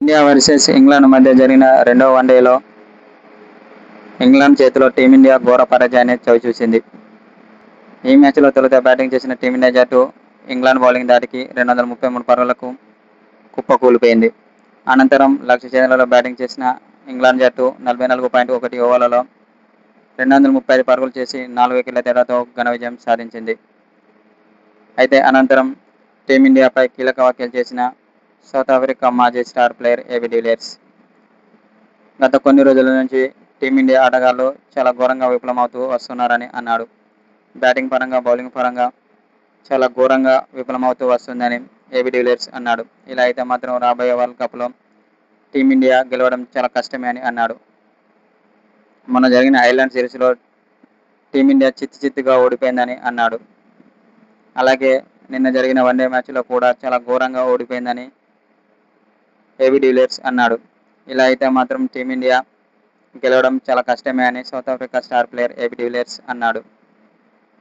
India versus England మధ్య జరిగిన రెండవ వన్డేలో ఇంగ్లాండ్ చేతిలో టీమిండియా ఘోర పరాజయాన్ని చవిచూసింది. ఈ మ్యాచ్లో తొలుత బ్యాటింగ్ చేసిన టీమిండియా జట్టు ఇంగ్లాండ్ బౌలింగ్ ధాటికి 233 పరుగులకు కుప్పకూలిపోయింది. అనంతరం లక్ష్య ఛేదనలో బ్యాటింగ్ చేసిన ఇంగ్లాండ్ జట్టు 44.1 ఓవర్లలో 235 పరుగులు చేసి 4 వికెట్ల తేడాతో ఘన విజయం సాధించింది. అయితే అనంతరం టీమిండియాపై కీలక వ్యాఖ్యలు చేసిన సౌత్ ఆఫ్రికా మాజీ స్టార్ ప్లేయర్ ఏబీ డివిలియర్స్ గత కొన్ని రోజుల నుంచి టీమిండియా ఆటగాళ్లు చాలా ఘోరంగా విఫలమవుతూ వస్తున్నారని అన్నాడు. బ్యాటింగ్ పరంగా, బౌలింగ్ పరంగా చాలా ఘోరంగా విఫలమవుతూ వస్తుందని ఏబీ డివిలియర్స్ అన్నాడు. ఇలా అయితే మాత్రం రాబోయే వరల్డ్ కప్లో టీమిండియా గెలవడం చాలా కష్టమే అని అన్నాడు. మొన్న జరిగిన ఐర్లాండ్ సిరీస్లో టీమిండియా చిత్తుగా ఓడిపోయిందని అన్నాడు. అలాగే నిన్న జరిగిన వన్డే మ్యాచ్లో కూడా చాలా ఘోరంగా ఓడిపోయిందని ఏబీ డివిలియర్స్ అన్నాడు. ఇలా అయితే మాత్రం టీమిండియా గెలవడం చాలా కష్టమే అని south Africa star player AB de Villiers అన్నాడు.